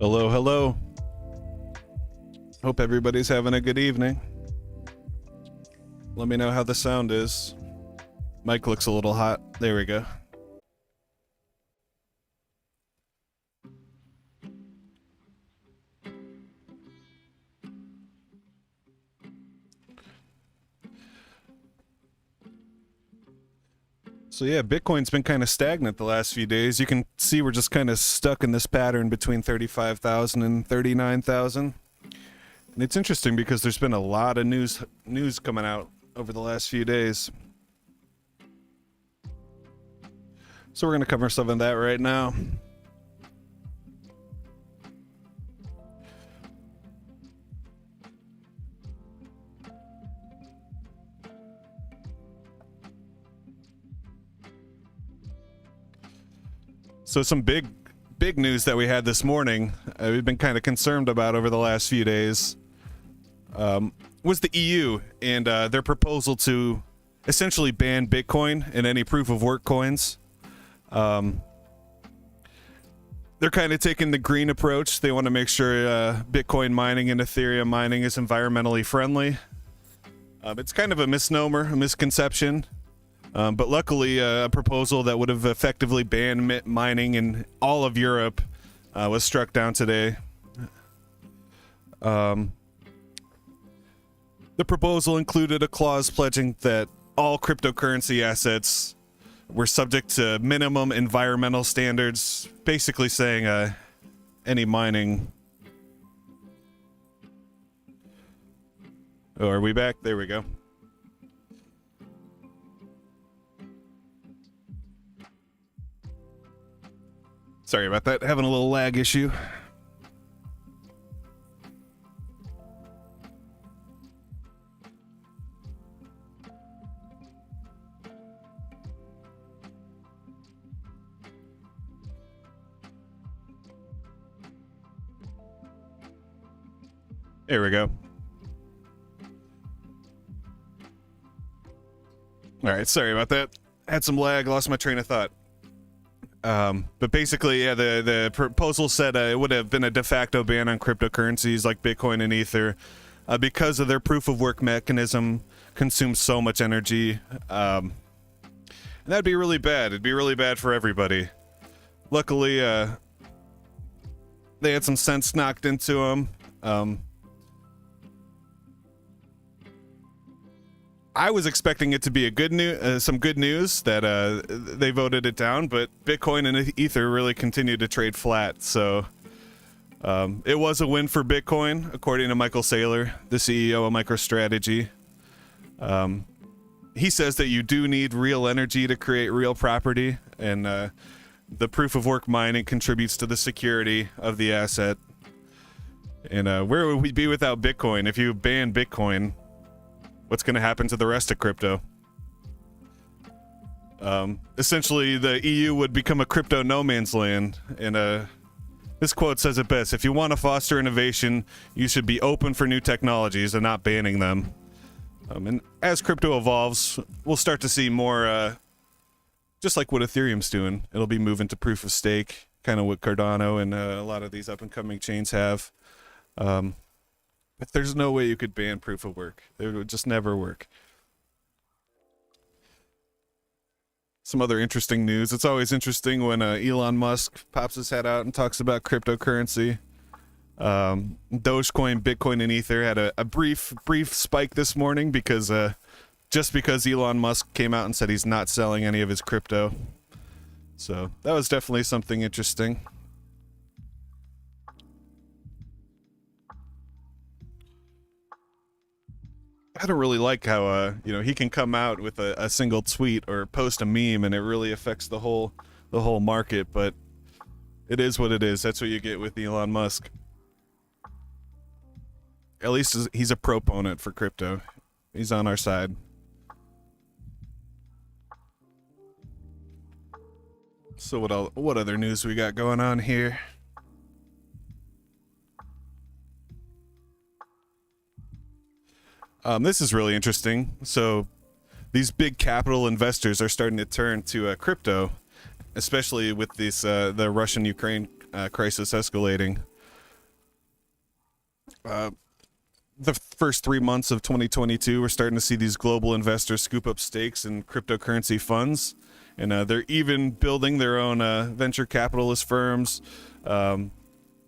Hello, hello. Hope everybody's having a good evening. Let me know how the sound is. Mic looks a little hot. There we go. So yeah, Bitcoin's been kind of stagnant the last few days. You can see we're just kind of stuck in this pattern between 35,000 and 39,000. And it's interesting because there's been a lot of news coming out over the last few days. So we're going to cover some of that right now. So some big news that we had this morning, we've been kind of concerned about over the last few days, was the EU and their proposal to essentially ban Bitcoin and any proof of work coins. They're kind of taking the green approach. They want to make sure Bitcoin mining and Ethereum mining is environmentally friendly. It's kind of a misnomer, a misconception. But luckily, a proposal that would have effectively banned mining in all of Europe was struck down today. The proposal included a clause pledging that all cryptocurrency assets were subject to minimum environmental standards, basically saying any mining... Oh, are we back? There we go. Sorry about that, having a little lag issue. There we go. All right, sorry about that. Had some lag, lost my train of thought. But basically, yeah, the proposal said it would have been a de facto ban on cryptocurrencies like Bitcoin and Ether because of their proof of work mechanism consumes so much energy. And that'd be really bad. It'd be really bad for everybody. Luckily, they had some sense knocked into them. I was expecting it to be some good news that they voted it down, but Bitcoin and Ether really continued to trade flat. So it was a win for Bitcoin, according to Michael Saylor, the CEO of MicroStrategy. He says that you do need real energy to create real property, and the proof of work mining contributes to the security of the asset. And where would we be without Bitcoin? If you ban Bitcoin, what's going to happen to the rest of crypto? Essentially, the EU would become a crypto no man's land. And this quote says it best: if you want to foster innovation, you should be open for new technologies and not banning them. And as crypto evolves, we'll start to see more, just like what Ethereum's doing. It'll be moving to proof of stake, kind of what Cardano and a lot of these up-and-coming chains have. But there's no way you could ban proof of work. It would just never work. Some other interesting news. It's always interesting when Elon Musk pops his head out and talks about cryptocurrency. Dogecoin, Bitcoin, and Ether had a brief spike this morning because just because Elon Musk came out and said he's not selling any of his crypto. So that was definitely something interesting. I don't really like how he can come out with a single tweet or post a meme and it really affects the whole market, but it is what it is. That's what you get with Elon Musk. At least he's a proponent for crypto. He's on our side. So what other news we got going on here? This is really interesting. So these big capital investors are starting to turn to crypto, especially with this the Russian-Ukraine crisis escalating. The first 3 months of 2022, we're starting to see these global investors scoop up stakes in cryptocurrency funds, and they're even building their own venture capitalist firms.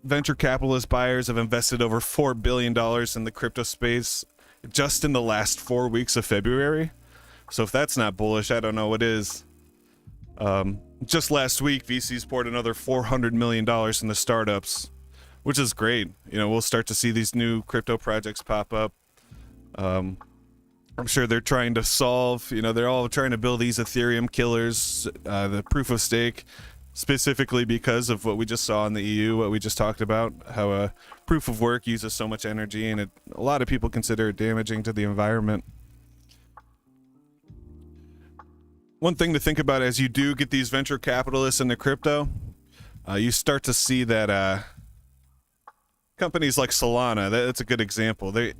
Venture capitalist buyers have invested over $4 billion in the crypto space just in the last 4 weeks of February. So if that's not bullish, I don't know what is. Just last week, VCs poured another $400 million in the startups, which is great. You know, we'll start to see these new crypto projects pop up. I'm sure they're trying to solve, you know, they're all trying to build these Ethereum killers, the proof of stake, specifically because of what we just saw in the EU, what we just talked about, how proof of work uses so much energy, and a lot of people consider it damaging to the environment. One thing to think about as you do get these venture capitalists into crypto, you start to see that companies like Solana, that's a good example. They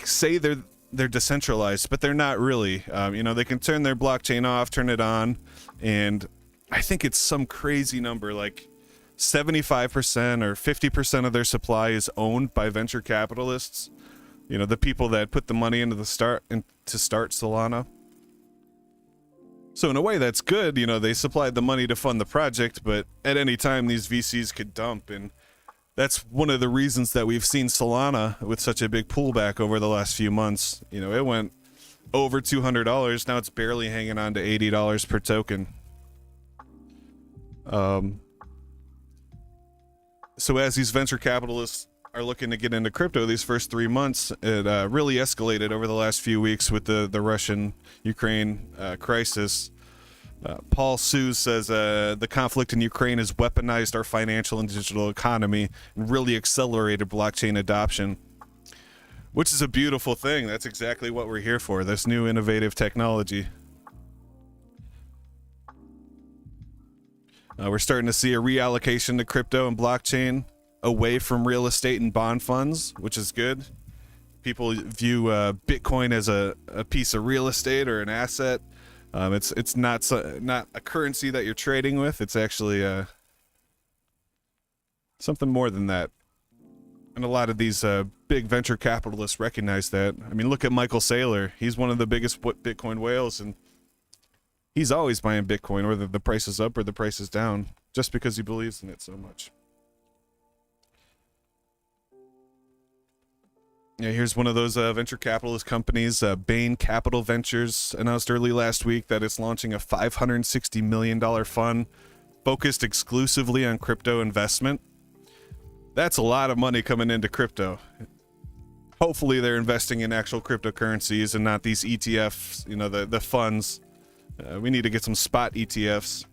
say they're decentralized, but they're not really. You know, they can turn their blockchain off, turn it on, and I think it's some crazy number, like 75% or 50% of their supply is owned by venture capitalists. You know, the people that put the money into start Solana. So in a way, that's good. You know, they supplied the money to fund the project, but at any time, these VCs could dump. And that's one of the reasons that we've seen Solana with such a big pullback over the last few months. You know, it went over $200. Now it's barely hanging on to $80 per token. So as these venture capitalists are looking to get into crypto these first 3 months, it really escalated over the last few weeks with the Russian-Ukraine crisis. Paul Su says the conflict in Ukraine has weaponized our financial and digital economy and really accelerated blockchain adoption, which is a beautiful thing. That's exactly what we're here for, this new innovative technology. We're starting to see a reallocation to crypto and blockchain away from real estate and bond funds, which is good. People view Bitcoin as a piece of real estate or an asset. It's not a currency that you're trading with. It's actually something more than that. And a lot of these big venture capitalists recognize that. I mean, look at Michael Saylor. He's one of the biggest Bitcoin whales, and he's always buying Bitcoin, whether the price is up or the price is down, just because he believes in it so much. Yeah, here's one of those venture capitalist companies. Bain Capital Ventures announced early last week that it's launching a $560 million fund focused exclusively on crypto investment. That's a lot of money coming into crypto. Hopefully they're investing in actual cryptocurrencies and not these ETFs, you know, the funds. We need to get some spot ETFs.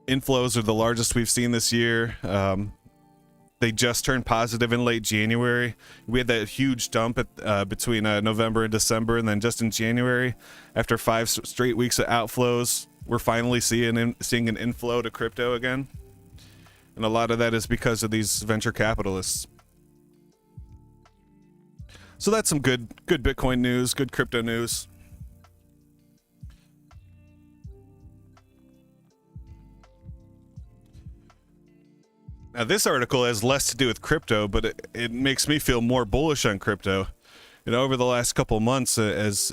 Inflows are the largest we've seen this year. They just turned positive in late January. We had that huge dump between November and December, and then just in January, after 5 straight weeks of outflows, we're finally seeing an inflow to crypto again. And a lot of that is because of these venture capitalists. So that's some good Bitcoin news, good crypto news. Now, this article has less to do with crypto, but it makes me feel more bullish on crypto. You know, over the last couple of months, as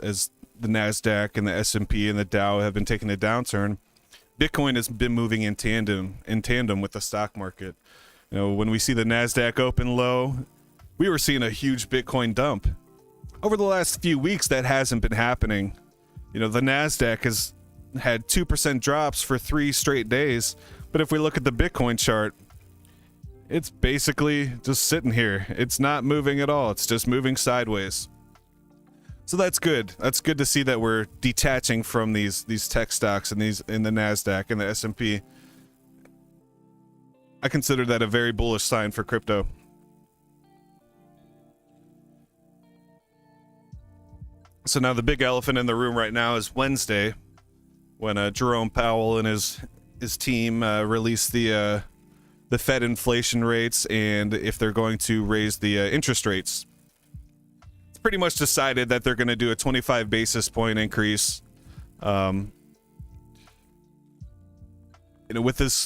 the NASDAQ and the S&P and the Dow have been taking a downturn, Bitcoin has been moving in tandem with the stock market. You know, when we see the NASDAQ open low, we were seeing a huge Bitcoin dump. Over the last few weeks, that hasn't been happening. You know, the NASDAQ has had 2% drops for 3 straight days, but if we look at the Bitcoin chart, it's basically just sitting here. It's not moving at all. It's just moving sideways. So that's good. That's good to see that we're detaching from these tech stocks and in the NASDAQ and the S&P. I consider that a very bullish sign for crypto. So now the big elephant in the room right now is Wednesday, when Jerome Powell and his team release the Fed inflation rates and if they're going to raise the interest rates. It's pretty much decided that they're going to do a 25 basis point increase. with this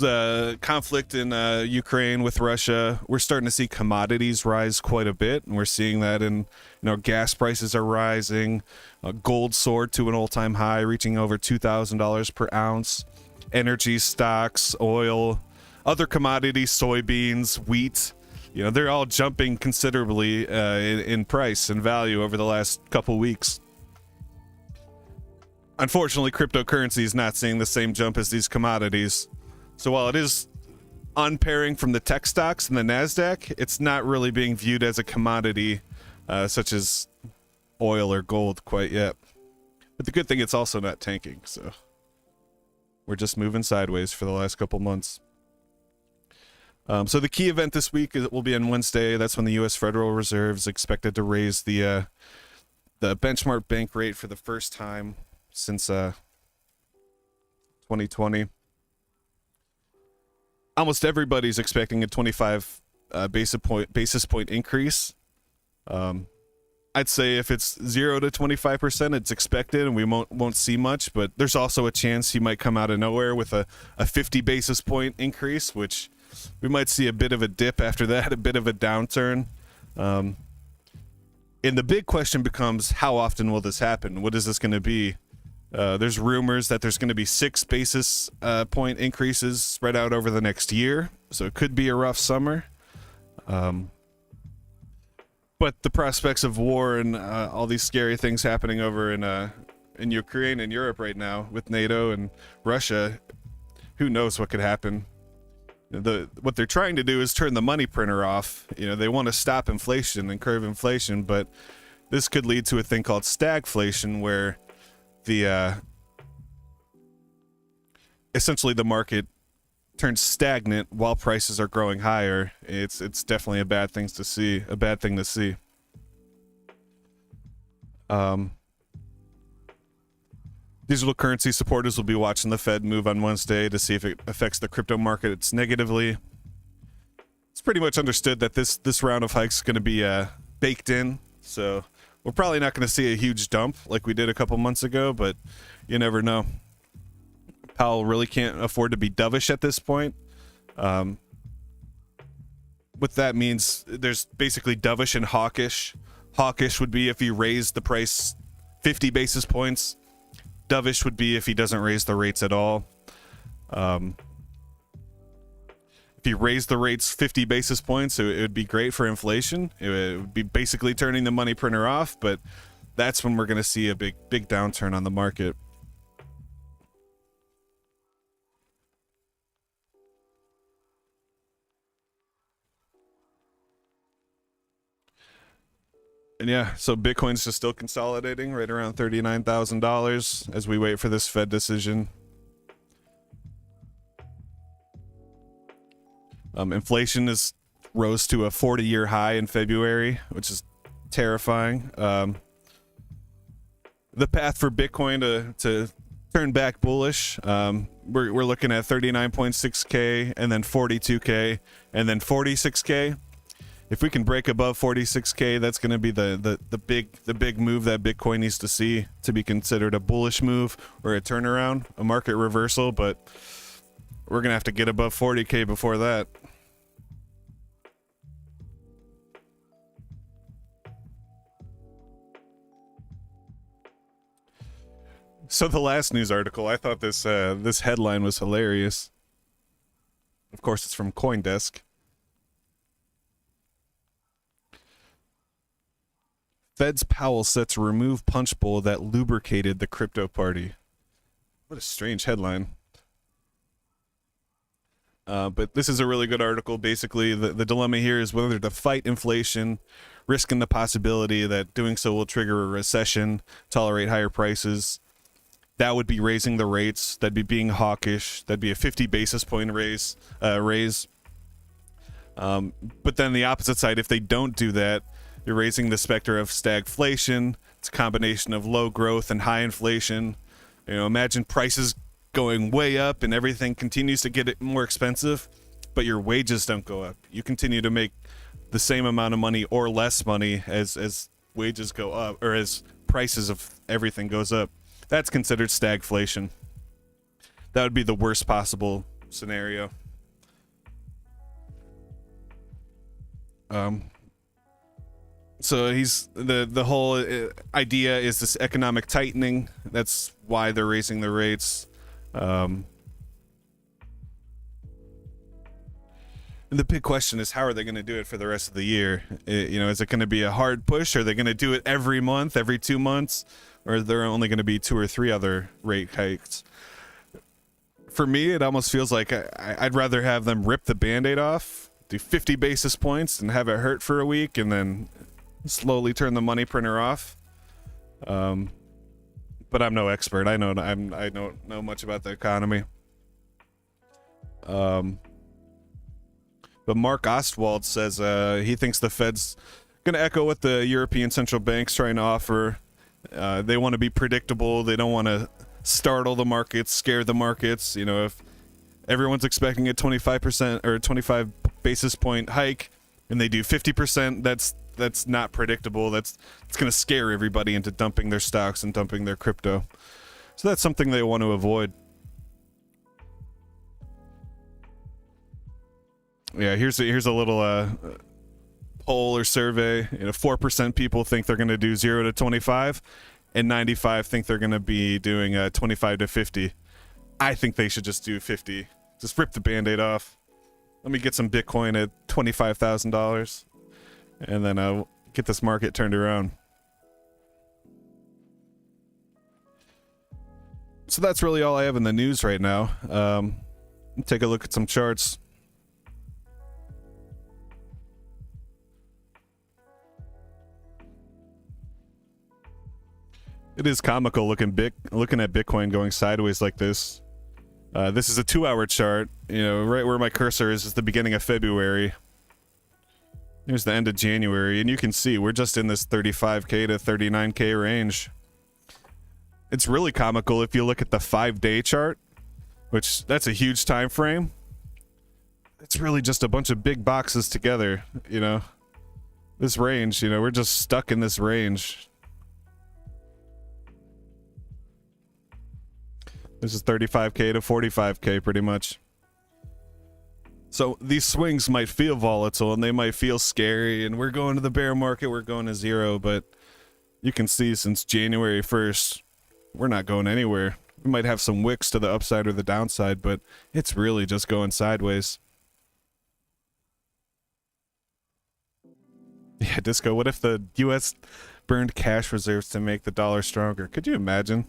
conflict in Ukraine with Russia, we're starting to see commodities rise quite a bit, and we're seeing that in gas prices are rising, gold soared to an all-time high, reaching over $2,000 per ounce. Energy stocks, oil, other commodities, soybeans, wheat, they're all jumping considerably in price and value over the last couple weeks. Unfortunately, cryptocurrency is not seeing the same jump as these commodities. So while it is unpairing from the tech stocks and the NASDAQ, it's not really being viewed as a commodity such as oil or gold quite yet. But the good thing, it's also not tanking, so we're just moving sideways for the last couple months. So the key event this week will be on Wednesday. That's when the U.S. Federal Reserve is expected to raise the benchmark bank rate for the first time since 2020. Almost everybody's expecting a 25 basis point increase. I'd say if it's 0 to 25%, it's expected, and we won't see much. But there's also a chance he might come out of nowhere with a 50 basis point increase, which we might see a bit of a dip after that, a bit of a downturn. And the big question becomes, how often will this happen? What is this going to be? There's rumors that there's going to be 6 basis point increases spread out over the next year, so it could be a rough summer. But the prospects of war and all these scary things happening over in Ukraine and Europe right now with NATO and Russia, who knows what could happen? What they're trying to do is turn the money printer off. They want to stop inflation and curb inflation, but this could lead to a thing called stagflation, where essentially the market turns stagnant while prices are growing higher. It's definitely a bad thing to see. Digital currency supporters will be watching the Fed move on Wednesday to see if it affects the crypto markets negatively. It's pretty much understood that this round of hikes is going to be baked in, so we're probably not going to see a huge dump like we did a couple months ago, but you never know. Powell really can't afford to be dovish at this point. What that means, there's basically dovish and hawkish. Hawkish would be if he raised the price 50 basis points. Dovish would be if he doesn't raise the rates at all. If he raised the rates 50 basis points, it would be great for inflation. It would be basically turning the money printer off, but that's when we're going to see a big downturn on the market. And yeah, so Bitcoin's just still consolidating right around $39,000 as we wait for this Fed decision. Inflation rose to a 40-year high in February, which is terrifying. The path for Bitcoin to turn back bullish, we're looking at 39.6K and then 42K and then 46K. If we can break above 46K, that's going to be the big move that Bitcoin needs to see to be considered a bullish move or a turnaround, a market reversal. But we're going to have to get above 40K before that. So the last news article, I thought this headline was hilarious. Of course, it's from CoinDesk. Fed's Powell set to remove punch bowl that lubricated the crypto party. What a strange headline. But this is a really good article. Basically, the dilemma here is whether to fight inflation, risking the possibility that doing so will trigger a recession, tolerate higher prices. That would be raising the rates. That'd be being hawkish. That'd be a 50 basis point raise. But then the opposite side, if they don't do that, you're raising the specter of stagflation. It's a combination of low growth and high inflation. Imagine prices going way up and everything continues to get more expensive, but your wages don't go up. You continue to make the same amount of money or less money as wages go up, or as prices of everything goes up. That's considered stagflation. That would be the worst possible scenario. So the whole idea is this economic tightening. That's why they're raising the rates. And the big question is, how are they going to do it for the rest of the year? Is it going to be a hard push? Are they going to do it every month, every 2 months? Or are there only going to be 2 or 3 other rate hikes? For me, it almost feels like I'd rather have them rip the Band-Aid off, do 50 basis points and have it hurt for a week, and then slowly turn the money printer off. But I'm no expert. I don't know much about the economy. But Mark Ostwald says he thinks the Fed's going to echo what the European Central Bank's trying to offer. They want to be predictable. They don't want to startle the markets, scare the markets. If everyone's expecting a 25% or 25 basis point hike and they do 50%, that's not predictable. It's going to scare everybody into dumping their stocks and dumping their crypto. So that's something they want to avoid. Yeah, here's a little poll or survey. 4% people think they're going to do 0 to 25, and 95 think they're going to be doing 25 to 50. I think they should just do 50. Just rip the Band-Aid off. Let me get some Bitcoin at $25,000, and then get this market turned around. So that's really all I have in the news right now. Take a look at some charts. It is comical looking at Bitcoin going sideways like this. This is a 2-hour chart. Right where my cursor is the beginning of February. Here's the end of January, and you can see we're just in this 35K to 39K range. It's really comical if you look at the 5-day chart, which that's a huge time frame. It's really just a bunch of big boxes together, This range, we're just stuck in this range. This is 35K to 45K pretty much. So these swings might feel volatile and they might feel scary, and we're going to the bear market, we're going to 0, but you can see since January 1st, we're not going anywhere. We might have some wicks to the upside or the downside, but it's really just going sideways. Yeah, Disco, what if the US burned cash reserves to make the dollar stronger? Could you imagine?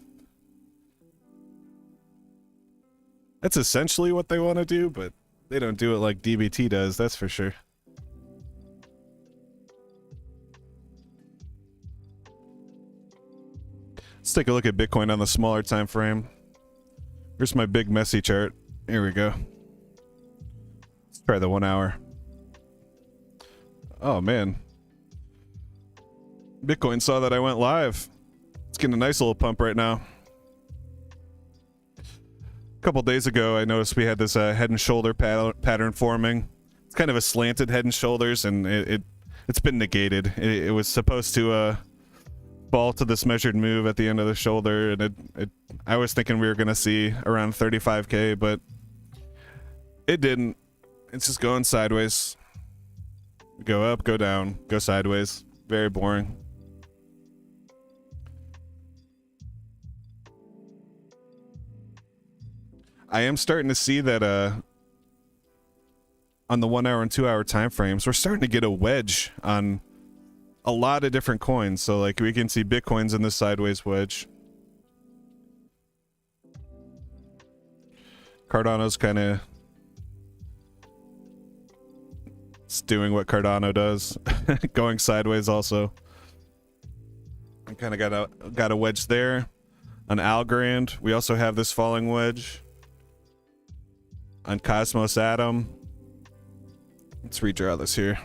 That's essentially what they want to do, but they don't do it like DBT does, that's for sure. Let's take a look at Bitcoin on the smaller time frame. Here's my big messy chart. Here we go. Let's try the 1 hour. Oh man. Bitcoin saw that I went live. It's getting a nice little pump right now. A couple days ago, I noticed we had this head and shoulder pattern forming. It's kind of a slanted head and shoulders, and it's been negated. It was supposed to fall to this measured move at the end of the shoulder, and I was thinking we were going to see around 35K, but it didn't. It's just going sideways. Go up, go down, go sideways. Very boring. I am starting to see that on the 1 hour and 2 hour time frames, we're starting to get a wedge on a lot of different coins. So like we can see Bitcoin's in this sideways wedge. Cardano's kind of doing what Cardano does, going sideways also. I kind of got a wedge there. On Algorand, we also have this falling wedge. On Cosmos Atom, let's redraw this here.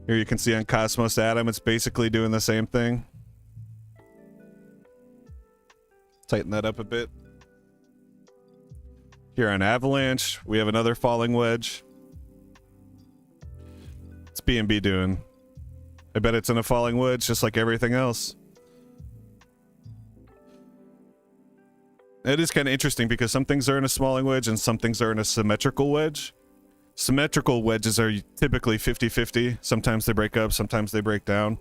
Here you can see on Cosmos Atom, it's basically doing the same thing. Tighten that up a bit. Here on Avalanche, we have another falling wedge. BNB doing? I bet it's in a falling wedge, just like everything else. It is kind of interesting because some things are in a smalling wedge and some things are in a symmetrical wedge. Symmetrical wedges are typically 50-50. Sometimes they break up, sometimes they break down.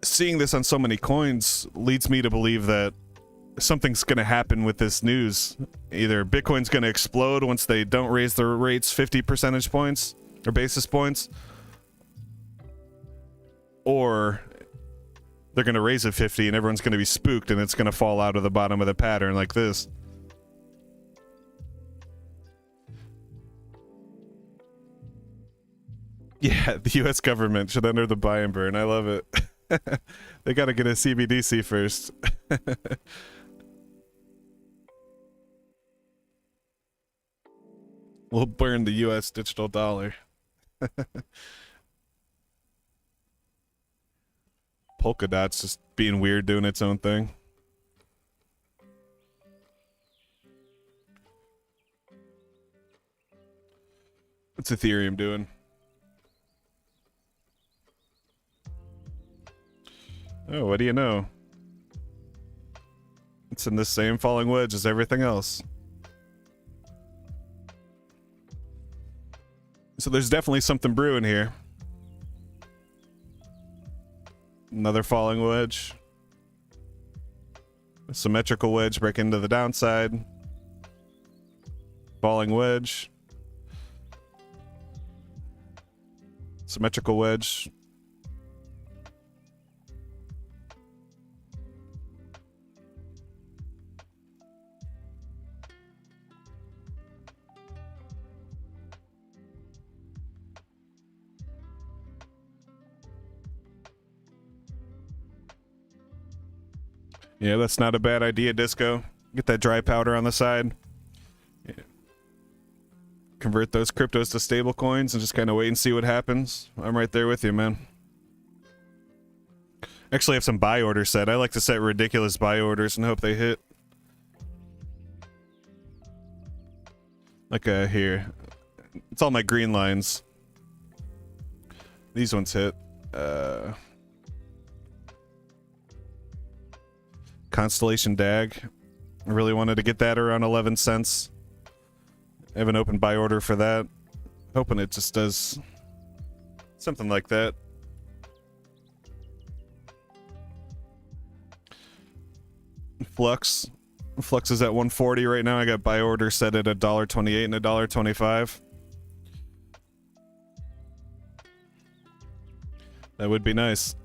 Seeing this on so many coins leads me to believe that something's going to happen with this news. Either Bitcoin's going to explode once they don't raise their rates 50 percentage points or basis points, or they're going to raise it 50 and everyone's going to be spooked and it's going to fall out of the bottom of the pattern like this. Yeah, the US government should enter the buy and burn. I love it. They got to get a CBDC first. We'll burn the US digital dollar. Polkadot's just being weird, doing its own thing. What's Ethereum doing? Oh, what do you know? It's in the same falling wedge as everything else. So there's definitely something brewing here. Another falling wedge. A symmetrical wedge break into the downside. Falling wedge. Symmetrical wedge. Yeah, that's not a bad idea, Disco. Get that dry powder on the side. Yeah. Convert those cryptos to stable coins and just kind of wait and see what happens. I'm right there with you, man. Actually, I have some buy orders set. I like to set ridiculous buy orders and hope they hit. Like here. It's all my green lines. These ones hit. Constellation DAG. I really wanted to get that around 11 cents. I have an open buy order for that. Hoping it just does something like that. Flux. Flux is at 140 right now. I got buy order set at $1.28 and $1.25. That would be nice.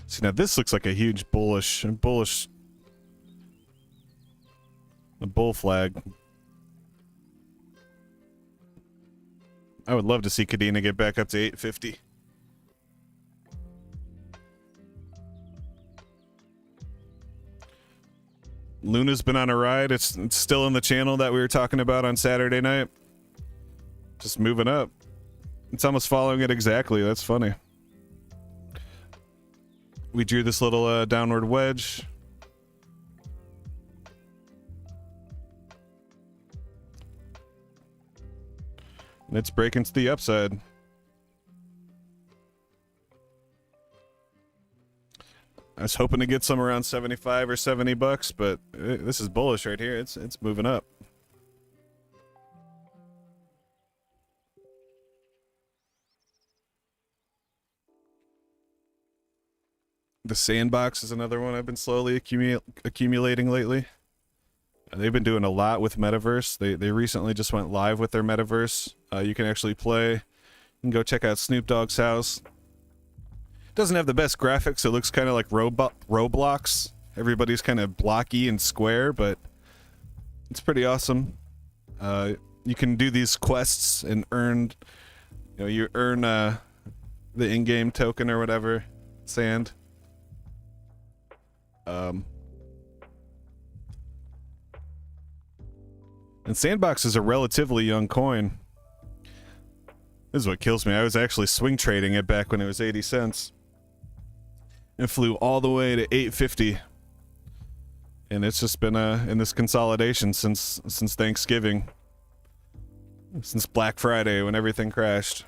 See, now this looks like a huge bullish, a bull flag. I would love to see Cardano get back up to 850. Luna's been on a ride. It's still in the channel that we were talking about on Saturday night. Just moving up. It's almost following it exactly. That's funny. We drew this little downward wedge. And it's breaking to the upside. I was hoping to get some around 75 or 70 bucks, but this is bullish right here. It's moving up. The Sandbox is another one I've been slowly accumulating lately. They've been doing a lot with Metaverse. They recently just went live with their Metaverse. You can actually play. You can go check out Snoop Dogg's house. It doesn't have the best graphics. It looks kind of like Roblox. Everybody's kind of blocky and square, but it's pretty awesome. You can do these quests and earn, you earn the in-game token or whatever, sand. And Sandbox is a relatively young coin. This is what kills me. I was actually swing trading it back when it was 80 cents. It flew all the way to 8.50. And it's just been in this consolidation since Thanksgiving. Since Black Friday when everything crashed.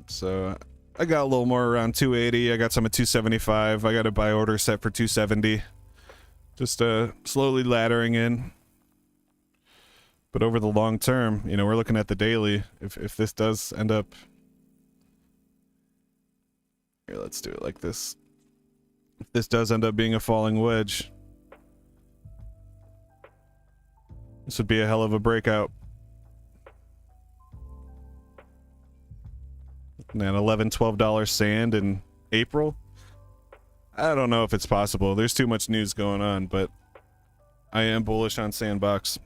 So I got a little more around 280. I got some at 275. I got a buy order set for 270. Just slowly laddering in. But over the long term, you know, we're looking at the daily. If this does end up... Here, let's do it like this. If this does end up being a falling wedge, this would be a hell of a breakout. And then $11-12 sand in April. I don't know if it's possible. There's too much news going on, but I am bullish on Sandbox.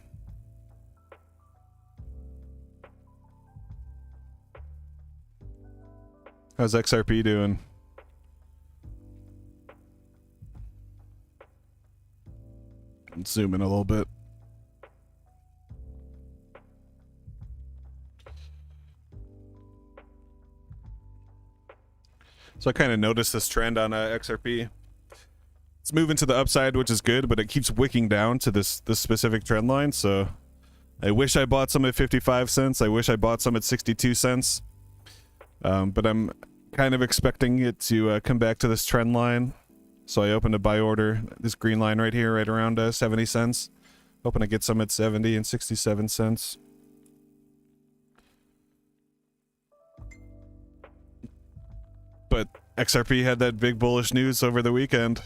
How's XRP doing? Let's zoom in a little bit. So I kind of noticed this trend on XRP. It's moving to the upside, which is good, but it keeps wicking down to this specific trend line. So I wish I bought some at 55 cents. I wish I bought some at 62 cents. But I'm kind of expecting it to come back to this trend line. So I opened a buy order, this green line right here, right around 70 cents. Hoping to get some at 70 and 67 cents. But XRP had that big bullish news over the weekend.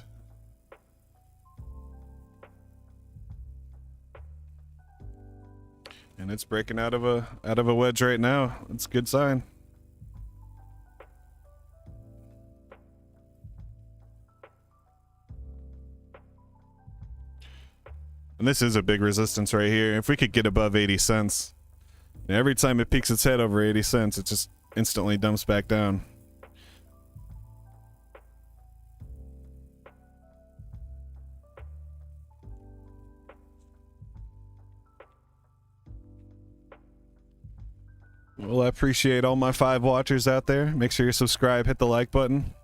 And it's breaking out of a wedge right now. It's a good sign. And this is a big resistance right here. If we could get above 80 cents, and every time it peeks its head over 80 cents, it just instantly dumps back down. Well, I appreciate all my 5 watchers out there. Make sure you subscribe, hit the like button.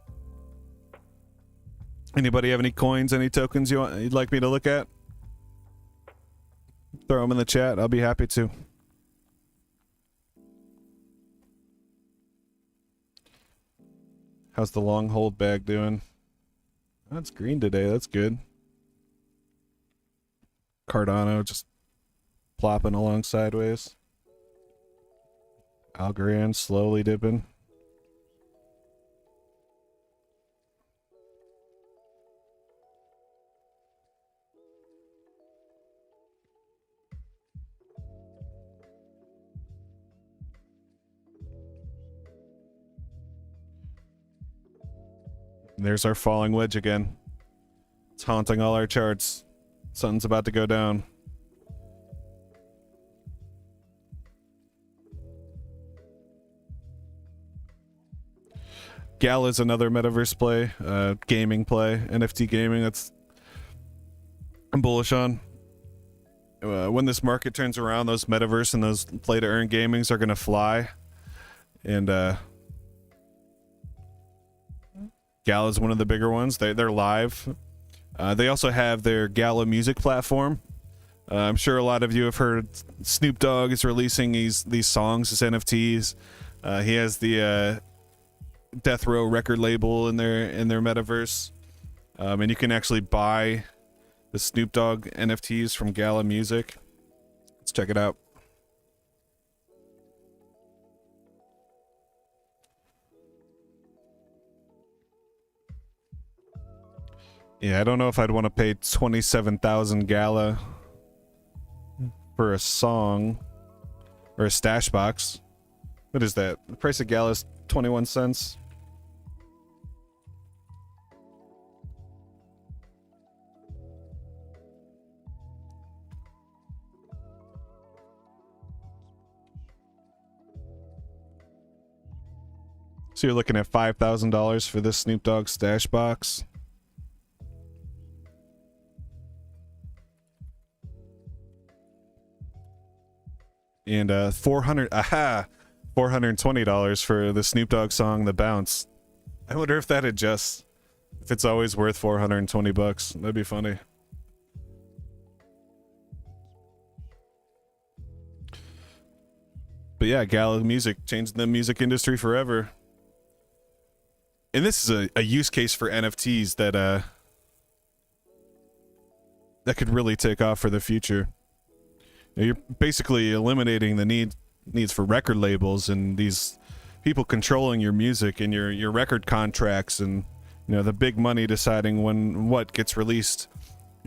Anybody have any coins, any tokens you'd like me to look at? Throw them in the chat. I'll be happy to. How's the long hold bag doing? That's green today. That's good. Cardano just plopping along sideways. Algorand slowly dipping. There's our falling wedge again. It's haunting all our charts. Something's about to go down. Gal is another metaverse play, gaming play, NFT gaming. That's I'm bullish on. When this market turns around, those metaverse and those play to earn gamings are gonna fly. And Gal is one of the bigger ones. They're live. They also have their Gala music platform. I'm sure a lot of you have heard Snoop Dogg is releasing these songs as NFTs. He has the Death Row record label in their metaverse, and you can actually buy the Snoop Dogg NFTs from Gala Music. Let's check it out. Yeah, I don't know if I'd want to pay 27,000 Gala for a song or a stash box. What is that? The price of Gala is 21 cents. So you're looking at $5,000 for this Snoop Dogg stash box. And $420 for the Snoop Dogg song "The Bounce." I wonder if that adjusts. If it's always worth $420, that'd be funny. But yeah, Gala Music changing the music industry forever. And this is a use case for NFTs that could really take off for the future. You're basically eliminating the needs for record labels and these people controlling your music and your record contracts, and the big money deciding what gets released.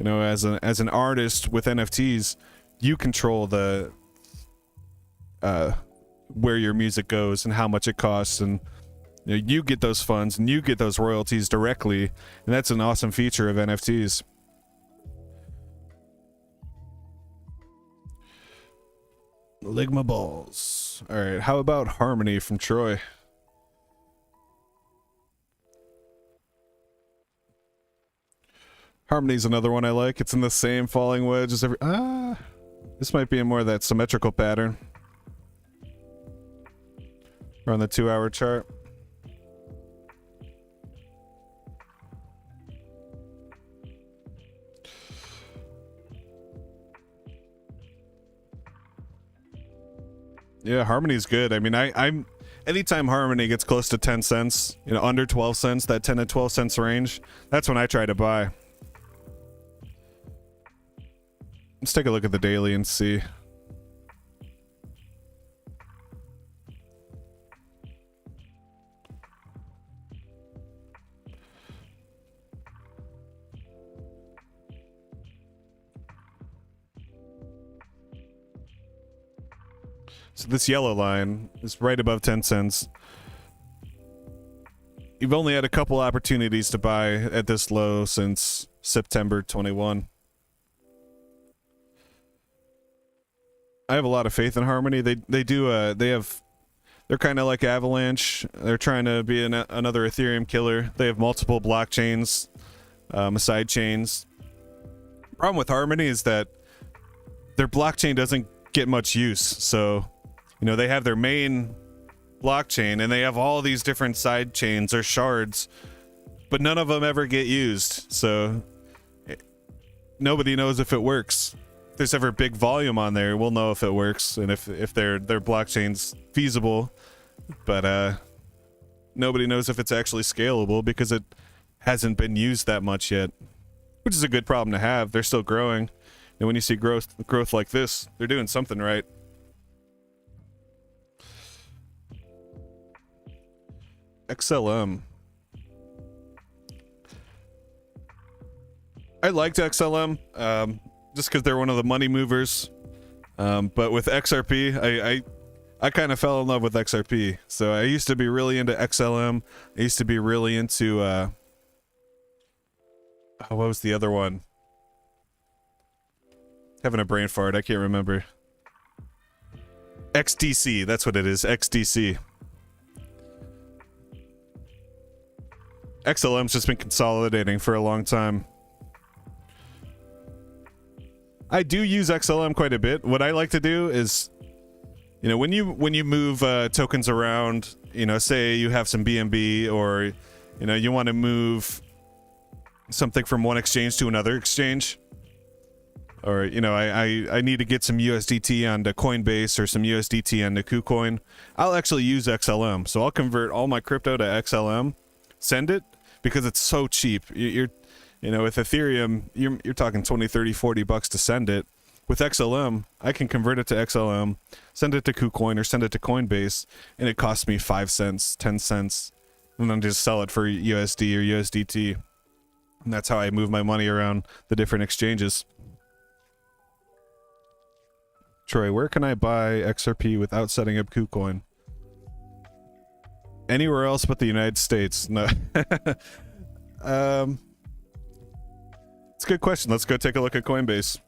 As an artist with NFTs, you control the where your music goes and how much it costs, and you get those funds and you get those royalties directly, and that's an awesome feature of NFTs. Ligma balls. All right, how about Harmony from Troy? Harmony's another one I like. It's in the same falling wedge as every... this might be more of that symmetrical pattern. We're on the 2-hour chart. Yeah, Harmony's good. I mean, I'm anytime Harmony gets close to 10 cents, under 12 cents, that 10 to 12 cents range, that's when I try to buy. Let's take a look at the daily and see. So this yellow line is right above 10 cents. You've only had a couple opportunities to buy at this low since September 21. I have a lot of faith in Harmony. They're kind of like Avalanche. They're trying to be another Ethereum killer. They have multiple blockchains, side chains. Problem with Harmony is that their blockchain doesn't get much use. So, they have their main blockchain and they have all these different side chains or shards, but none of them ever get used. So nobody knows if it works. If there's ever big volume on there, we'll know if it works and if their blockchain's feasible, but nobody knows if it's actually scalable because it hasn't been used that much yet, which is a good problem to have. They're still growing, and when you see growth like this, they're doing something right. XLM. I liked XLM just because they're one of the money movers, but with XRP, I kind of fell in love with XRP. So I used to be really into XLM. I used to be really into what was the other one? Having a brain fart, I can't remember. XDC, that's what it is, XDC. XLM's just been consolidating for a long time. I do use XLM quite a bit. What I like to do is, when you move tokens around, say you have some BNB, or you want to move something from one exchange to another exchange, or I need to get some USDT onto Coinbase or some USDT onto Kucoin. I'll actually use XLM. So I'll convert all my crypto to XLM, send it, because it's so cheap. With Ethereum, you're talking 20, 30, 40 bucks to send it. With XLM, I can convert it to XLM, send it to Kucoin or send it to Coinbase, and it costs me 5 cents, 10 cents, and then just sell it for USD or USDT. And that's how I move my money around the different exchanges. Troy, where can I buy XRP without setting up Kucoin? Anywhere else but the United States. No. It's a good question. Let's go take a look at Coinbase.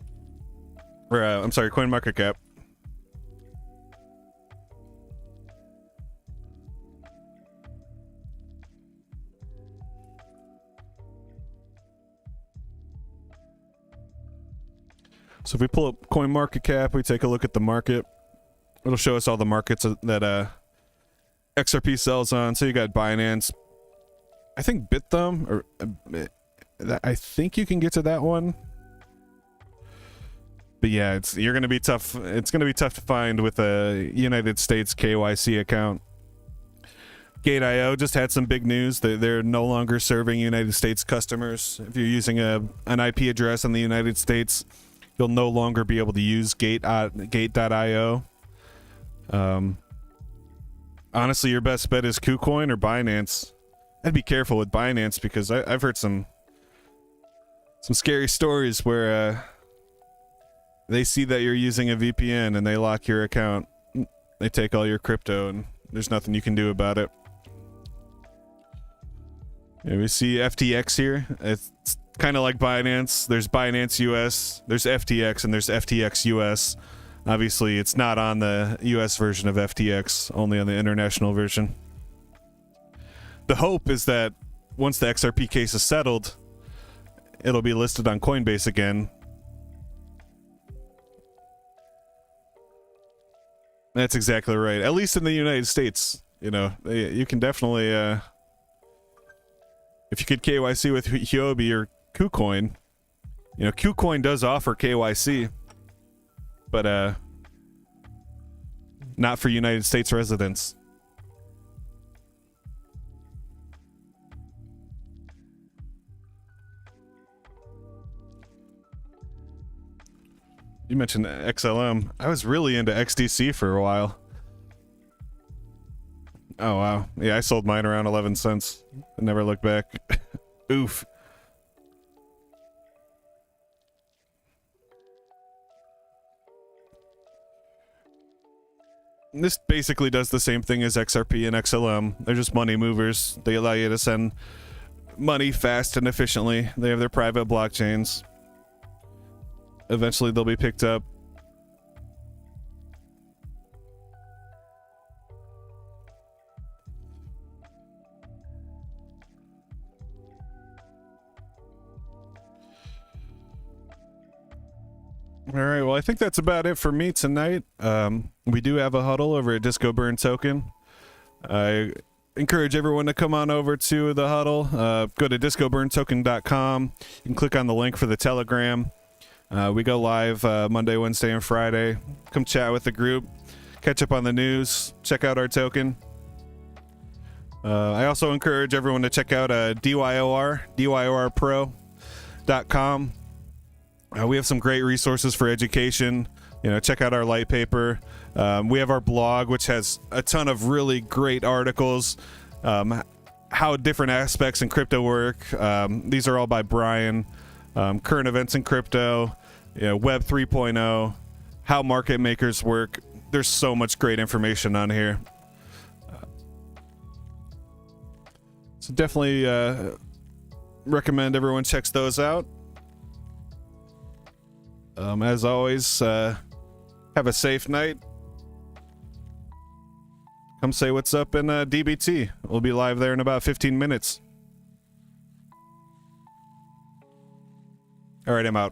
Or, I'm sorry, CoinMarketCap. So if we pull up CoinMarketCap, we take a look at the market. It'll show us all the markets that XRP sells on. So you got Binance, I think BitThumb, or I think you can get to that one. But yeah, you're gonna be tough. It's gonna be tough to find with a United States KYC account. Gate.io just had some big news that they're no longer serving United States customers. If you're using an IP address in the United States, you'll no longer be able to use Gate.io. Honestly, your best bet is Kucoin or Binance. I'd be careful with Binance because I've heard some scary stories where they see that you're using a VPN and they lock your account. They take all your crypto and there's nothing you can do about it. Yeah, we see FTX here. It's kind of like Binance. There's Binance US, there's FTX, and there's FTX US. Obviously, it's not on the US version of FTX, only on the international version. The hope is that once the XRP case is settled, it'll be listed on Coinbase again. That's exactly right. At least in the United States, you know, you can definitely... if you could KYC with Huobi or Kucoin, you know, Kucoin does offer KYC, but not for United States residents. You mentioned XLM. I was really into XDC for a while. Oh, wow. Yeah, I sold mine around 11 cents. I never looked back. Oof. This basically does the same thing as XRP and XLM. They're just money movers. They allow you to send money fast and efficiently. They have their private blockchains. Eventually they'll be picked up. All right, well, I think that's about it for me tonight. We do have a huddle over at DiscoBurnToken. I encourage everyone to come on over to the huddle. Go to DiscoBurnToken.com. You can click on the link for the Telegram. We go live Monday, Wednesday, and Friday. Come chat with the group. Catch up on the news. Check out our token. I also encourage everyone to check out DYOR.com. We have some great resources for education. You know, check out our light paper. We have our blog, which has a ton of really great articles. How different aspects in crypto work. These are all by Brian. Current events in crypto. You know, Web 3.0. How market makers work. There's so much great information on here. So definitely recommend everyone checks those out. As always, have a safe night. Come say what's up in DBT. We'll be live there in about 15 minutes. All right, I'm out.